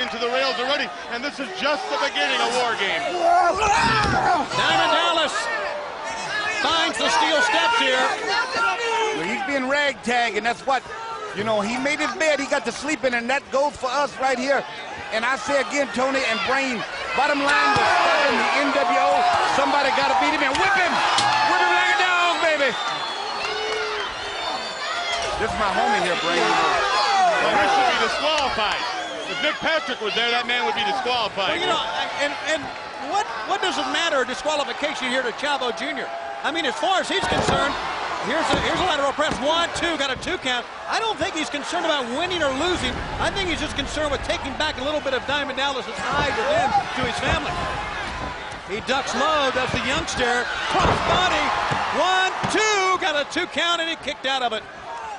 into the rails already, and this is just the beginning of War Games. Diamond Dallas finds the steel steps here. Well, he's being ragtag, and that's what, you know, he made his bed, he got to sleep in, and that goes for us right here. And I say again, Tony and Brain, bottom line was stopping the NWO. Somebody got to beat him and whip him. Whip him like a dog, baby. This is my homie here, Brain. Well, he should be disqualified. If Nick Patrick was there, that man would be disqualified. Well, you know, and what does it matter, disqualification here to Chavo Jr.? I mean, as far as he's concerned, here's a lateral press. 1, 2, got a 2 count. I don't think he's concerned about winning or losing. I think he's just concerned with taking back a little bit of Diamond Dallas's hide with him to his family. He ducks low, does the youngster. Cross body. 1, 2, got a 2 count, and he kicked out of it.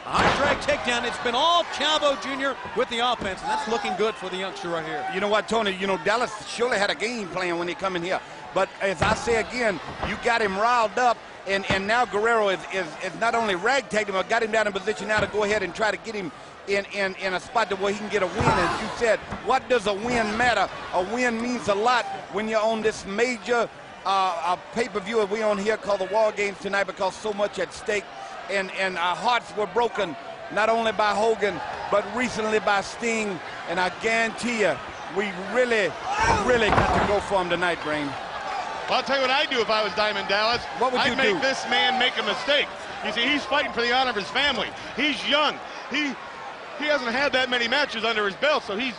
High drag takedown. It's been all Chavo Jr. with the offense, and that's looking good for the youngster right here. You know what, Tony? You know, Dallas surely had a game plan when they come in here. But as I say again, you got him riled up, and now Guerrero is not only ragtagged him, but got him down in position now to go ahead and try to get him in a spot where he can get a win. As you said, what does a win matter? A win means a lot when you're on this major pay-per-view we on here called the War Games tonight, because so much at stake. And our hearts were broken, not only by Hogan, but recently by Sting. And I guarantee you, we really got to go for him tonight, Brain. Well, I'll tell you what I'd do if I was Diamond Dallas. What would you do? I'd make this man make a mistake. You see, he's fighting for the honor of his family. He's young. He hasn't had that many matches under his belt, so he's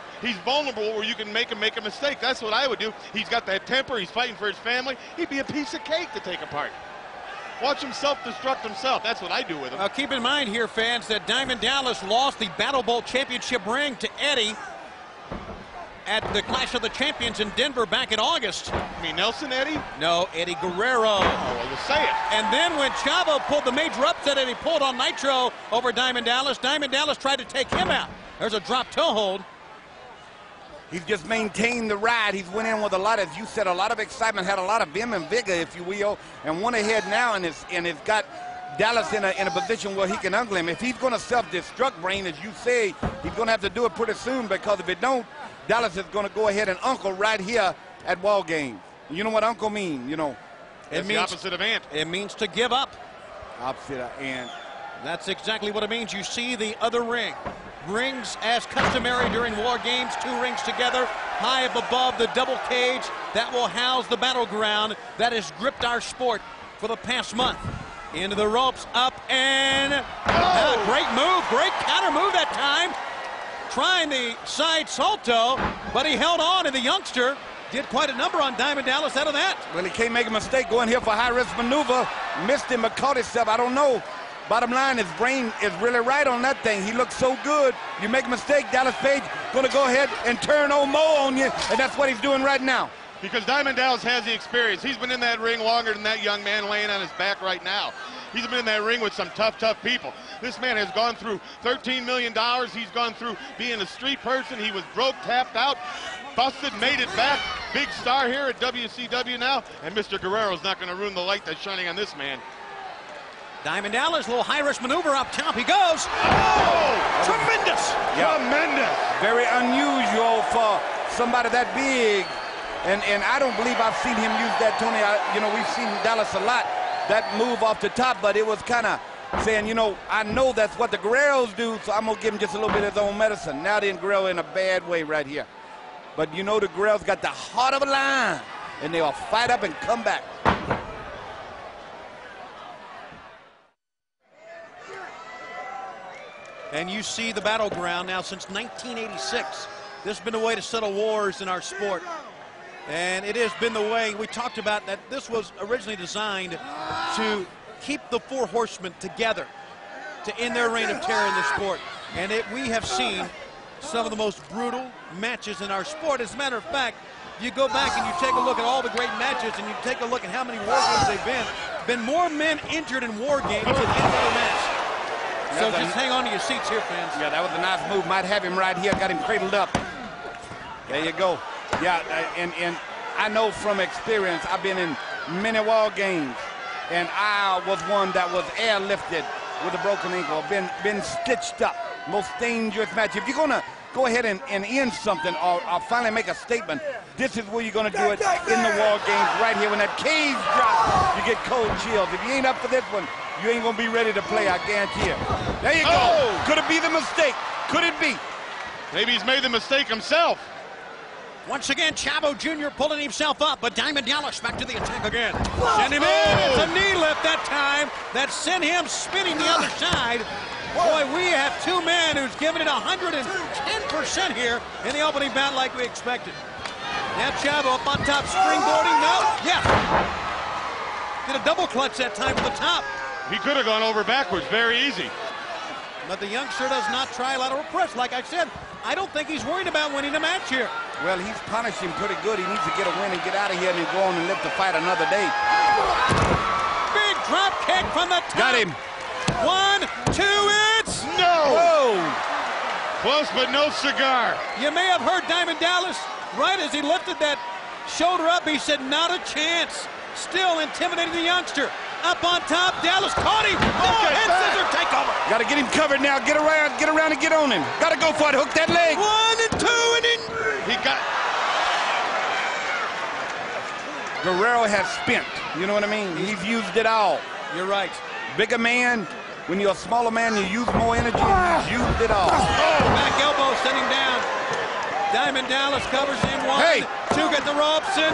vulnerable where you can make him make a mistake. That's what I would do. He's got that temper. He's fighting for his family. He'd be a piece of cake to take apart. Watch him self-destruct himself. That's what I do with him. Now, keep in mind here, fans, that Diamond Dallas lost the Battle Bowl championship ring to Eddie at the Clash of the Champions in Denver back in August. You mean Nelson Eddie? No, Eddie Guerrero. Oh, well, we'll say it. And then when Chavo pulled the major upset and he pulled on Nitro over Diamond Dallas tried to take him out. There's a drop toe hold. He's just maintained the ride. He's went in with a lot, as you said, a lot of excitement, had a lot of vim and vigor, if you will, and went ahead now and it's got Dallas in a position where he can ungle him. If he's going to self-destruct, Brain, as you say, he's going to have to do it pretty soon, because if it don't, Dallas is going to go ahead and uncle right here at War Games. You know what uncle mean, you know? It means the opposite of ant. It means to give up. Opposite of ant. That's exactly what it means. You see the other ring. Rings, as customary during War Games, 2 rings together, high up above the double cage that will house the battleground that has gripped our sport for the past month. Into the ropes, up, and great move, great counter move that time. Trying the side salto, but he held on, and the youngster did quite a number on Diamond Dallas out of that. Well, he can't make a mistake going here for high-risk maneuver. Missed him, but caught himself. I don't know. Bottom line, his brain is really right on that thing. He looks so good. You make a mistake, Dallas Page going to go ahead and turn old Mo on you, and that's what he's doing right now. Because Diamond Dallas has the experience. He's been in that ring longer than that young man laying on his back right now. He's been in that ring with some tough people. This man has gone through $13 million. He's gone through being a street person. He was broke, tapped out, busted, made it back. Big star here at WCW now. And Mr. Guerrero's not going to ruin the light that's shining on this man. Diamond Dallas, little high-risk maneuver up top. He goes. Oh! Tremendous! Yeah. Tremendous! Very unusual for somebody that big. And I don't believe I've seen him use that, Tony. You know, we've seen Dallas a lot, that move off the top, but it was kind of saying, you know, I know that's what the Guerreros do, so I'm going to give him just a little bit of his own medicine. Now then, Guerrero in a bad way right here. But you know the Guerreros got the heart of a lion, and they'll fight up and come back. And you see the battleground now since 1986. This has been the way to settle wars in our sport. And it has been the way we talked about that this was originally designed to keep the 4 horsemen together to end their reign of terror in the sport. And we have seen some of the most brutal matches in our sport. As a matter of fact, you go back and you take a look at all the great matches and you take a look at how many war games they've been more men injured in war games than any other match. So just hang on to your seats here, fans. Yeah, that was a nice move. Might have him right here. Got him cradled up. There you go. Yeah, and I know from experience, I've been in many War Games, and I was one that was airlifted with a broken ankle, been stitched up. Most dangerous match. If you're gonna go ahead and end something or finally make a statement, this is where you're going to do it in the War Games right here. When that cage drops, you get cold chills. If you ain't up for this one, you ain't going to be ready to play, I guarantee it. There you go. Could it be the mistake? Could it be? Maybe he's made the mistake himself. Once again, Chavo Jr. pulling himself up, but Diamond Dallas back to the attack again. Send him in. It's a knee lift that time that sent him spinning the other side. Boy, we have two men who's given it 110% here in the opening bout like we expected. Now Chavo up on top, springboarding. No, yeah. Did a double clutch that time to the top. He could have gone over backwards, very easy. But the youngster does not try lateral press. Like I said, I don't think he's worried about winning the match here. Well, he's punished him pretty good. He needs to get a win and get out of here and then go on and live to fight another day. Big drop kick from the top. Got him. 1, 2, it's no. Whoa. Close, but no cigar. You may have heard Diamond Dallas right as he lifted that shoulder up. He said, not a chance. Still intimidating the youngster. Up on top, Dallas caught him. Head scissor takeover. Got to get him covered now. Get around and get on him. Got to go for it. Hook that leg. 1 and 2 and in. He got. Guerrero has spent. You know what I mean? He's used it all. You're right. Bigger man. When you're a smaller man, you use more energy. He's used it all. Back elbow sending down. Diamond Dallas covers in 1, 2, get the ropes in.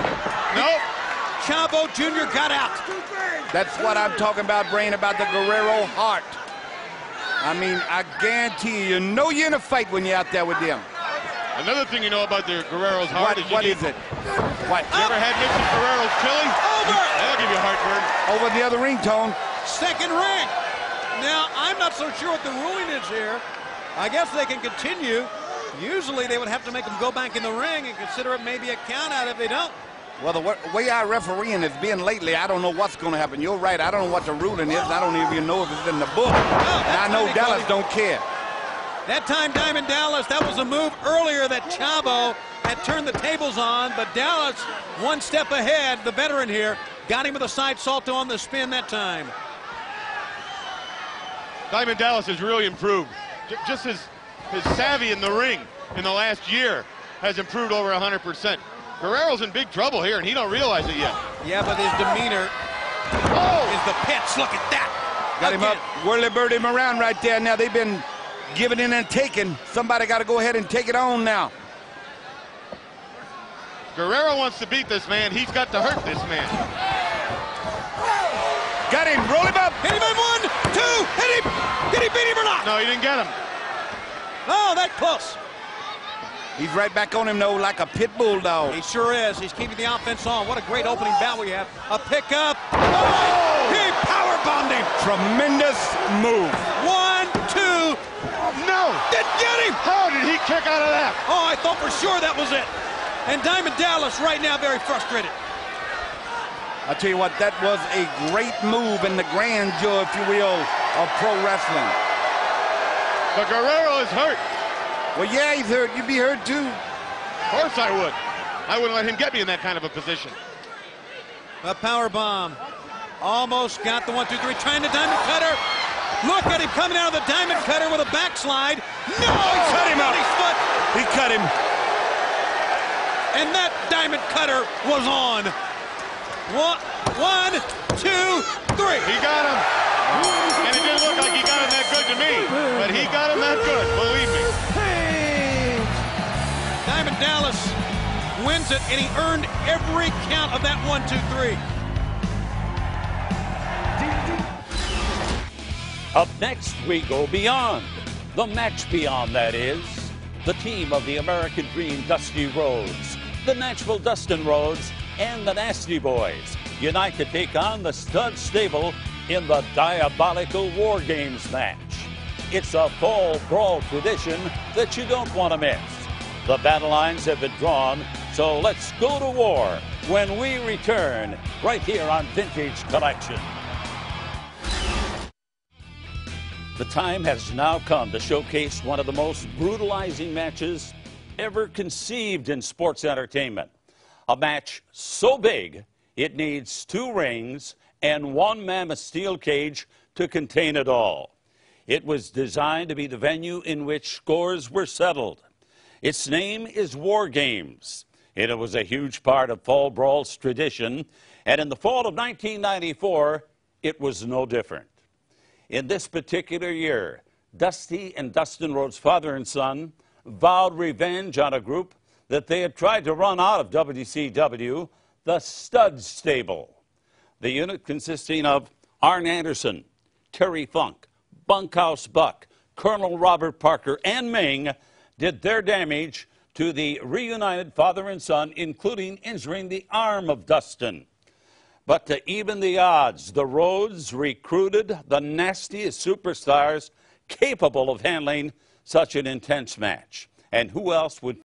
Nope. Chavo Jr. got out. That's what I'm talking about, Brain, about the Guerrero heart. I mean, I guarantee you know you're in a fight when you're out there with them. Another thing you know about the Guerrero's heart What is it? What? You ever had Mrs. Guerrero's chili? Over. That'll give you heartburn. Over the other ringtone. Second ring. Now, I'm not so sure what the ruling is here. I guess they can continue. Usually they would have to make them go back in the ring and consider it maybe a count out if they don't. Well, the way our refereeing has been lately, I don't know what's going to happen. You're right. I don't know what the ruling is. I don't even know if it's in the book. And I know Dallas don't care. That time, Diamond Dallas, that was a move earlier that Chavo had turned the tables on, but Dallas, one step ahead, the veteran here, got him with a side salto on the spin that time. Diamond Dallas has really improved. Just his savvy in the ring in the last year has improved over 100%. Guerrero's in big trouble here, and he don't realize it yet. Yeah, but his demeanor is the pitch. Look at that. Got him up. Whirly bird him around right there. Now they've been giving in and taking. Somebody got to go ahead and take it on now. Guerrero wants to beat this man. He's got to hurt this man. Got him. Roll him up. Hit him in 1, 2. Hit him. Did he beat him or not? No, he didn't get him. Oh, that close. He's right back on him, though, like a pit bulldog. He sure is. He's keeping the offense on. What a great opening bout we have. A pickup. Oh! He powerbombed him. Tremendous move. 1, 2. No. Didn't get him. How did he kick out of that? Oh, I thought for sure that was it. And Diamond Dallas right now very frustrated. I'll tell you what, that was a great move in the grandeur, if you will, of pro wrestling. But Guerrero is hurt. Well, yeah, he's hurt. You'd be hurt, too. Of course I would. I wouldn't let him get me in that kind of a position. A power bomb. Almost got the 1, 2, 3. Trying the diamond cutter. Look at him coming out of the diamond cutter with a backslide. No! He cut him out. His foot. He cut him. And that diamond cutter was on. 1, 2, 3. He got him. And it didn't look like he got him that good to me. But he got him that good, believe me. Diamond Dallas wins it, and he earned every count of that 1, 2, 3. Up next, we go beyond. The match beyond, that is. The team of the American Dream Dusty Rhodes, the Nashville Dustin Rhodes, and the Nasty Boys unite to take on the Stud Stable in the diabolical War Games match. It's a fall brawl tradition that you don't want to miss. The battle lines have been drawn, so let's go to war when we return right here on Vintage Collection. The time has now come to showcase one of the most brutalizing matches ever conceived in sports entertainment. A match so big, it needs 2 rings and 1 mammoth steel cage to contain it all. It was designed to be the venue in which scores were settled. Its name is War Games. It was a huge part of Fall Brawl's tradition, and in the fall of 1994, it was no different. In this particular year, Dusty and Dustin Rhodes, father and son, vowed revenge on a group that they had tried to run out of WCW, the Stud Stable. The unit consisting of Arn Anderson, Terry Funk, Bunkhouse Buck, Colonel Robert Parker, and Ming did their damage to the reunited father and son, including injuring the arm of Dustin. But to even the odds, the Rhodes recruited the nastiest superstars capable of handling such an intense match. And who else would